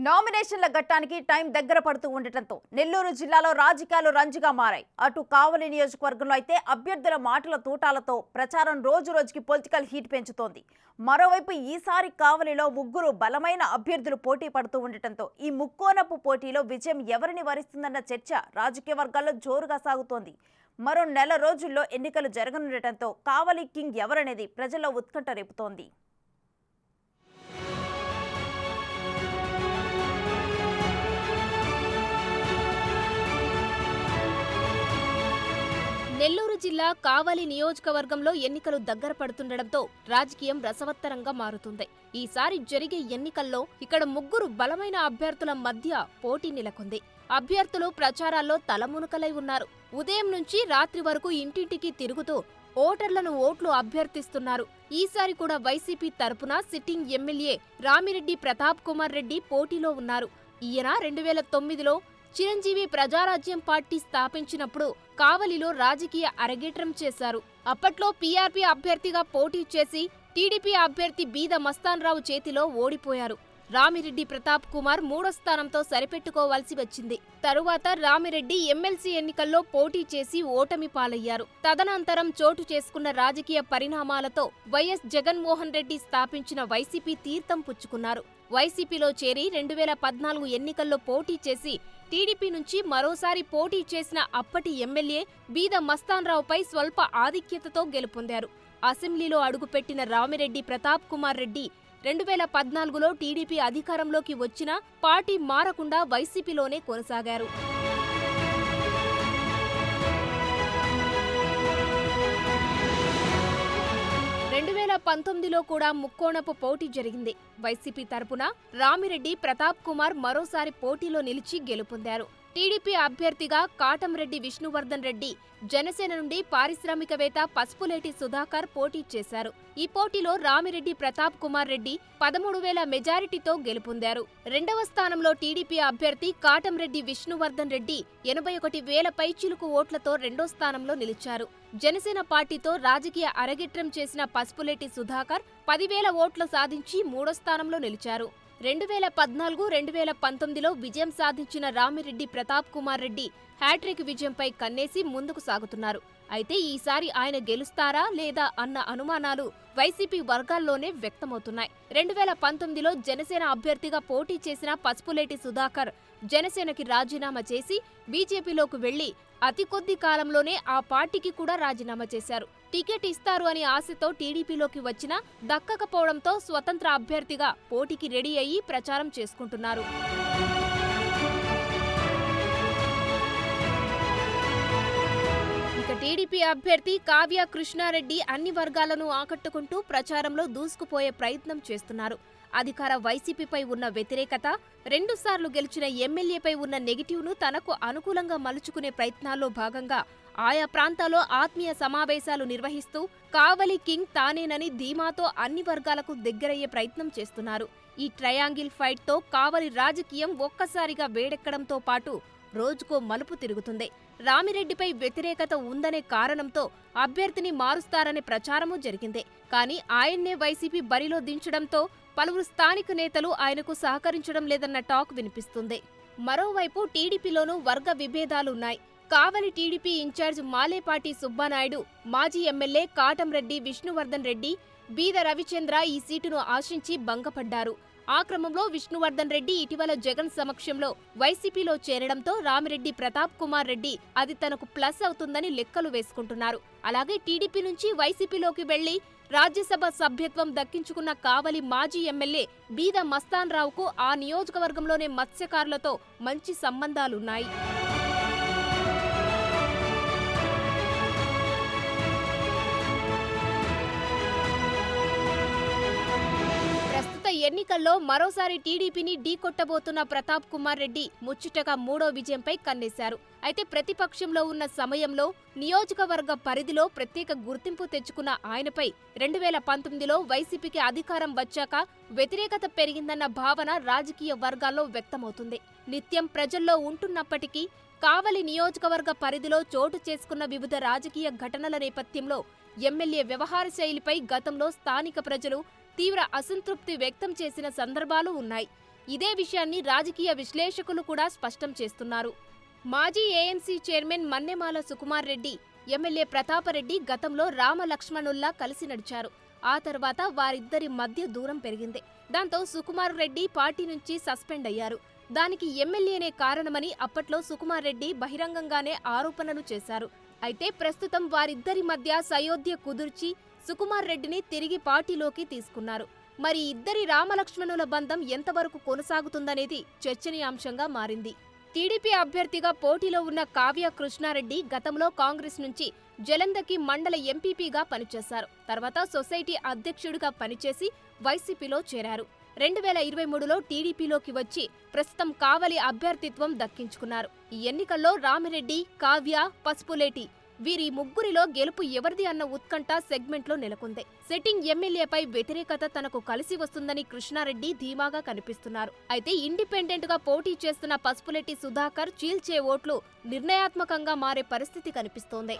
నామినేషన్ల ఘట్టానికి టైం దగ్గర పడుతూ ఉండటంతో నెల్లూరు జిల్లాలో రాజకీయాలు రంజుగా మారాయి. అటు కావలి నియోజకవర్గంలో అయితే అభ్యర్థుల మాటల తూటాలతో ప్రచారం రోజు రోజుకి పొలిటికల్ హీట్ పెంచుతోంది. మరోవైపు ఈసారి కావలిలో ముగ్గురు బలమైన అభ్యర్థులు పోటీ పడుతూ ఉండటంతో ఈ ముక్కోనపు పోటీలో విజయం ఎవరిని వరిస్తుందన్న చర్చ రాజకీయ వర్గాల్లో జోరుగా సాగుతోంది. మరో నెల రోజుల్లో ఎన్నికలు జరగనుండటంతో కావలి కింగ్ ఎవరనేది ప్రజల్లో ఉత్కంఠ రేపుతోంది. నెల్లూరు జిల్లా కావలి నియోజకవర్గంలో ఎన్నికలు దగ్గర పడుతుండటంతో రాజకీయం రసవత్తరంగా మారుతుంది. ఈసారి జరిగే ఎన్నికల్లో ఇక్కడ ముగ్గురు బలమైన అభ్యర్థుల మధ్య పోటీ నెలకొంది. అభ్యర్థులు ప్రచారాల్లో తలమునకలై ఉన్నారు. ఉదయం నుంచి రాత్రి వరకు ఇంటింటికి తిరుగుతూ ఓటర్లను ఓట్లు అభ్యర్థిస్తున్నారు. ఈసారి కూడా వైసీపీ తరపున సిట్టింగ్ ఎమ్మెల్యే రామిరెడ్డి ప్రతాప్ కుమార్ రెడ్డి పోటీలో ఉన్నారు. ఈయన 2009లో చిరంజీవి ప్రజారాజ్యం పార్టీ స్థాపించినప్పుడు కావలిలో రాజకీయ అరగేట్రం చేశారు. అప్పట్లో పీఆర్పీ అభ్యర్థిగా పోటీ చేసి టీడీపీ అభ్యర్థి బీద మస్తాన్రావు చేతిలో ఓడిపోయారు. రామిరెడ్డి ప్రతాప్ కుమార్ 3వ స్థానంతో సరిపెట్టుకోవాల్సి వచ్చింది. తరువాత రామిరెడ్డి ఎమ్మెల్సీ ఎన్నికల్లో పోటీ చేసి ఓటమి పాలయ్యారు. తదనంతరం చోటు చేసుకున్న రాజకీయ పరిణామాలతో వైఎస్ జగన్మోహన్ రెడ్డి స్థాపించిన వైసీపీ తీర్థం పుచ్చుకున్నారు. వైసీపీలో చేరి 2014 ఎన్నికల్లో పోటీ చేసి టీడీపీ నుంచి మరోసారి పోటీ చేసిన అప్పటి ఎమ్మెల్యే బీద మస్తాన్రావుపై స్వల్ప ఆధిక్యతతో గెలుపొందారు. అసెంబ్లీలో అడుగుపెట్టిన రామిరెడ్డి ప్రతాప్ కుమార్ రెడ్డి 2014లో టీడీపీ అధికారంలోకి వచ్చినా పార్టీ మారకుండా వైసీపీలోనే కొనసాగారు. 2019లో కూడా ముక్కోణపు పోటీ జరిగింది. వైసీపీ తరపున రామిరెడ్డి ప్రతాప్ కుమార్ మరోసారి పోటీలో నిలిచి గెలుపొందారు. టీడీపీ అభ్యర్థిగా కాటంరెడ్డి విష్ణువర్ధన్ రెడ్డి, జనసేన నుండి పారిశ్రామికవేత్త పసుపులేటి సుధాకర్ పోటీ చేశారు. ఈ పోటీలో రామిరెడ్డి ప్రతాప్ కుమార్ రెడ్డి 13,000 మెజారిటీతో గెలుపొందారు. 2వ స్థానంలో టీడీపీ అభ్యర్థి కాటంరెడ్డి విష్ణువర్ధన్ రెడ్డి 81,000 పైచిలుకు ఓట్లతో 2వ స్థానంలో నిలిచారు. జనసేన పార్టీతో రాజకీయ అరగిట్రం చేసిన పసుపులేటి సుధాకర్ 10,000 ఓట్లు సాధించి 3వ స్థానంలో నిలిచారు. 2014, 2019లో విజయం సాధించిన రామిరెడ్డి ప్రతాప్ కుమార్ రెడ్డి హ్యాట్రిక్ విజయంపై కన్నేసి ముందుకు సాగుతున్నారు. అయితే ఈసారి ఆయన గెలుస్తారా లేదా అన్న అనుమానాలు వైసీపీ వర్గాల్లోనే వ్యక్తమవుతున్నాయి. 2019లో జనసేన అభ్యర్థిగా పోటీ చేసిన పసుపులేటి సుధాకర్ జనసేనకి రాజీనామా చేసి బీజేపీలోకి వెళ్లి అతి కొద్ది కాలంలోనే ఆ పార్టీకి కూడా రాజీనామా చేశారు. టికెట్ ఇస్తారు అని ఆశతో టీడీపీలోకి వచ్చినా దక్కకపోవడంతో స్వతంత్ర అభ్యర్థిగా పోటీకి రెడీ అయ్యి ప్రచారం చేసుకుంటున్నారు. ఇక టీడీపీ అభ్యర్థి కావ్య కృష్ణారెడ్డి అన్ని వర్గాలను ఆకట్టుకుంటూ ప్రచారంలో దూసుకుపోయే ప్రయత్నం చేస్తున్నారు. అధికార వైసీపీపై ఉన్న వ్యతిరేకత, 2 సార్లు గెలిచిన ఎమ్మెల్యేపై ఉన్న నెగిటివ్ను తనకు అనుకూలంగా మలుచుకునే ప్రయత్నాల్లో భాగంగా ఆయా ప్రాంతాల్లో ఆత్మీయ సమావేశాలు నిర్వహిస్తూ కావలి కింగ్ తానేనని ధీమాతో అన్ని వర్గాలకు దగ్గరయ్యే ప్రయత్నం చేస్తున్నారు. ఈ ట్రయాంగిల్ ఫైట్తో కావలి రాజకీయం ఒక్కసారిగా వేడెక్కడంతో పాటు రోజుకో మలుపు తిరుగుతుంది. రామిరెడ్డిపై వ్యతిరేకత ఉందనే కారణంతో అభ్యర్థిని మారుస్తారనే ప్రచారమూ జరిగింది. కానీ ఆయన్నే వైసీపీ బరిలో దించడంతో పలువురు స్థానిక నేతలు ఆయనకు సహకరించడం లేదన్న టాక్ వినిపిస్తుంది. మరోవైపు టీడీపీలోనూ వర్గ విభేదాలున్నాయి. కావలి టీడీపీ ఇన్ఛార్జ్ మాలేపాటి సుబ్బానాయుడు, మాజీ ఎమ్మెల్యే కాటంరెడ్డి విష్ణువర్ధన్ రెడ్డి, బీద రవిచంద్ర ఈ సీటును ఆశించి భంగపడ్డారు. ఆ క్రమంలో విష్ణువర్ధన్ రెడ్డి ఇటీవల జగన్ సమక్షంలో వైసీపీలో చేరడంతో రామిరెడ్డి ప్రతాప్ కుమార్ రెడ్డి అది తనకు ప్లస్ అవుతుందని లెక్కలు వేసుకుంటున్నారు. అలాగే టీడీపీ నుంచి వైసీపీలోకి వెళ్లి రాజ్యసభ సభ్యత్వం దక్కించుకున్న కావలి మాజీ ఎమ్మెల్యే బీద మస్తాన్రావుకు ఆ నియోజకవర్గంలోనే మత్స్యకారులతో మంచి సంబంధాలున్నాయి. ఎన్నికల్లో మరోసారి టీడీపీని ఢీకొట్టబోతున్న ప్రతాప్ కుమార్ రెడ్డి ముచ్చటగా 3వ విజయంపై కన్నేశారు. అయితే ప్రతిపక్షంలో ఉన్న సమయంలో నియోజకవర్గ పరిధిలో ప్రత్యేక గుర్తింపు తెచ్చుకున్న ఆయనపై 2019లో వైసీపీకి అధికారం వచ్చాక వ్యతిరేకత పెరిగిందన్న భావన రాజకీయ వర్గాల్లో వ్యక్తమవుతుంది. నిత్యం ప్రజల్లో ఉంటున్నప్పటికీ కావలి నియోజకవర్గ పరిధిలో చోటు చేసుకున్న వివిధ రాజకీయ ఘటనల నేపథ్యంలో ఎమ్మెల్యే వ్యవహార శైలిపై గతంలో స్థానిక ప్రజలు తీవ్ర అసంతృప్తి వ్యక్తం చేసిన సందర్భాలు ఉన్నాయి. ఇదే విషయాన్ని రాజకీయ విశ్లేషకులు కూడా స్పష్టం చేస్తున్నారు. మాజీ AMC chairman Mannemala Sukumar Reddy, MLA Pratap Reddy గతంలో రామలక్ష్మణుల్లా కలిసి నడిచారు. ఆ తర్వాత వారిద్దరి మధ్య దూరం పెరిగింది. దాంతో సుకుమార్ రెడ్డి పార్టీ నుంచి సస్పెండ్ అయ్యారు. దానికి ఎమ్మెల్యేనే కారణమని అప్పట్లో సుకుమార్ రెడ్డి బహిరంగంగానే ఆరోపణలు చేశారు. అయితే ప్రస్తుతం వారిద్దరి మధ్య సయోధ్య కుదుర్చి సుకుమార్ రెడ్డిని తిరిగి పార్టీలోకి తీసుకున్నారు. మరి ఇద్దరి రామలక్ష్మణుల బంధం ఎంతవరకు కొనసాగుతుందనేది చర్చనీయాంశంగా మారింది. టీడీపీ అభ్యర్థిగా పోటీలో ఉన్న కావ్య కృష్ణారెడ్డి గతంలో కాంగ్రెస్ నుంచి జలంధకి మండల ఎంపీపీగా పనిచేశారు. తర్వాత సొసైటీ అధ్యక్షుడిగా పనిచేసి వైసీపీలో చేరారు. 2023లో టీడీపీలోకి వచ్చి ప్రస్తుతం కావలి అభ్యర్థిత్వం దక్కించుకున్నారు. ఈ ఎన్నికల్లో రామిరెడ్డి, కావ్య, పసుపులేటి వీరి ముగ్గురిలో గెలుపు ఎవరిది అన్న ఉత్కంఠ సెగ్మెంట్లో నెలకొంది. సిట్టింగ్ ఎమ్మెల్యేపై వ్యతిరేకత తనకు కలిసి వస్తుందని కృష్ణారెడ్డి ధీమాగా కనిపిస్తున్నారు. అయితే ఇండిపెండెంట్ గా పోటీ చేస్తున్న పసుపులేటి సుధాకర్ చీల్చే ఓట్లు నిర్ణయాత్మకంగా మారే పరిస్థితి కనిపిస్తోంది.